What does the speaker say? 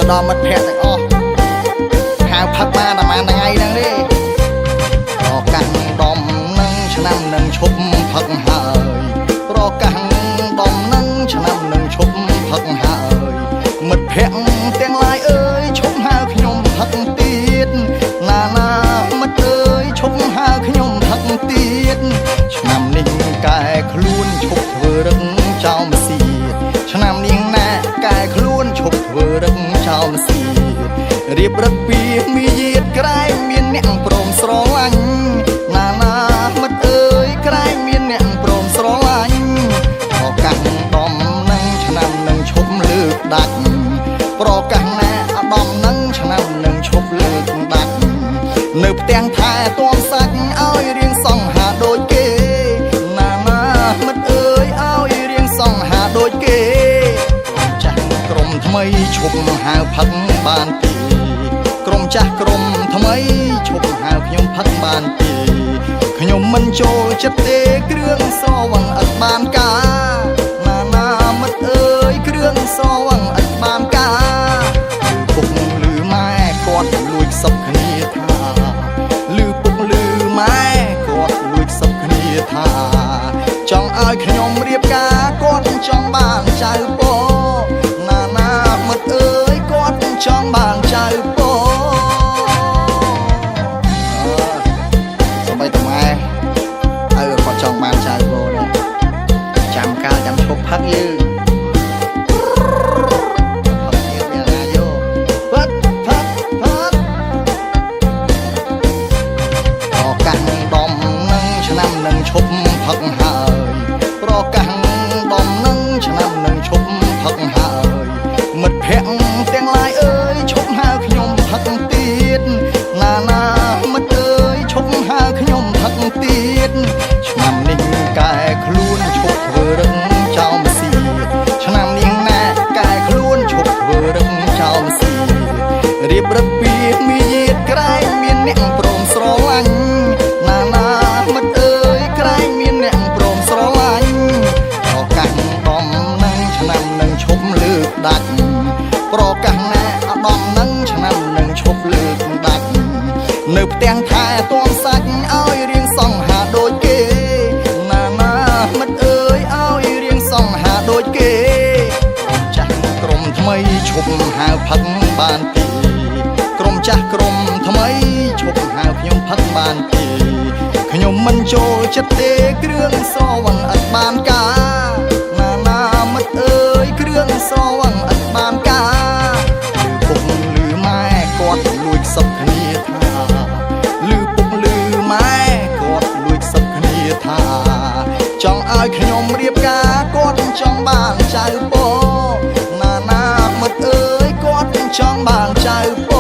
ទៅដល់មិត្តភក្តិទាំងអស់ហៅផឹកបានតែមួយថ្ងៃហ្នឹងទេប្រកាសដំនឹងឆ្នាំនឹងឈប់ផឹកហើយប្រកាសដំនឹងឆ្នាំនឹងឈប់ផឹកហើយមិត្តភក្តិទាំងឡាយអើយឈប់ហៅខ្ញុំផឹកទៀតណាមិត្តអើយឈប់ហៅខ្ញុំផឹកទៀតឆ្នាំនេះកែខ្លួនឈប់ធ្វើរឹងចោលម្សៀតឆ្នាំនេះណាកែខ្លួនឈប់ធ្វើរឹងចោលម្សៀតរៀបរឹកពីមីយាតក្រែងមានអ្នកព្រមស្រឡាញ់ណាមិត្តអើយក្រែងមានអ្នកព្រមស្រឡាញ់ប្រកាសដំនឹងឆ្នាំនឹងឈប់លើកដាច់ប្រកាសណាអាដំនឹងឆ្នាំនឹងឈប់លើកដាច់នៅផ្ទាំងថែទាំសាច់ឲ្យរៀងសង្ហាដូចគេណាមិត្តអើយឲ្យរៀងសង្ហាដូចគេចាស់ក្រុមថ្មីឈប់ហៅផឹកបានទីក្រុមចាស់ក្រុមថ្មីឈប់ហៅខ្ញុំផឹកបានទីខ្ញុំមិនចូលចិត្តទេគ្រឿងសវឹងអត់បានការណាមិត្តអើយគ្រឿងសវឹងអត់បានការពុកលឺម៉ែគាត់លួចសពគ្នាថាលឺពុកលឺម៉ែគាត់លួចសពគ្នាថាចង់ឲ្យខ្ញុំរៀបការគាត់ចង់បានចៅពណាមិត្តអើយគាត់ចង់បានចៅពសម្បីតែម៉ែឲ្យគាត់ចង់បានចៅពដែរចាំកាលចាំឈប់ផឹកយើងឆ្នាំនឹងឈប់ផឹកហើយប្រកាសដំនឹងឆ្នាំនឹងឈប់ផឹកហើយមិត្តភក្តិទាំងឡាយអើយឈប់ហៅខ្ញុំផឹកទៀតណាមិត្តអើយឈប់ហៅខ្ញុំផឹកទៀតឆ្នាំនេះកែខ្លួនឈប់ធ្វើរឹងចោលម្សៀតឆ្នាំនេះណាកែខ្លួនឈប់ធ្វើរឹងចោលម្សៀតរៀបរឹកពីមីយាតក្រែងមានអ្នកព្រមស្រឡាញ់ណាមិត្តអើយក្រែងមានអ្នកព្រមស្រឡាញ់ប្រកាសដំនឹងឆ្នាំនឹងឈប់លើកដាច់ប្រកាសណាអាដំនឹងឆ្នាំនឹងឈប់លើកដាច់នៅផ្ទាំងថែទាំសាច់ឲ្យរៀងសង្ហាដូចគេណាមិត្តអើយឲ្យរៀងសង្ហាដូចគេចាស់ក្រុមថ្មីឈប់ហៅផឹកបានទីក្រុមចាស់ក្រុមថ្មីឈប់ហៅខ្ញុំផឹកបានទីខ្ញុំមិនចូលចិត្តទេគ្រឿងសវឹងអត់បានការណាមិត្តអើយគ្រឿងសវឹងអត់បានការលឺពុកលឺម៉ែគាត់លួចសពគ្នាថាលឺពុកលឺម៉ែគាត់លួចសពគ្នាថាចង់ឲ្យខ្ញុំរៀបការគាត់ចង់បានចៅពណាមិត្តអើយគាត់ចង់បានចៅព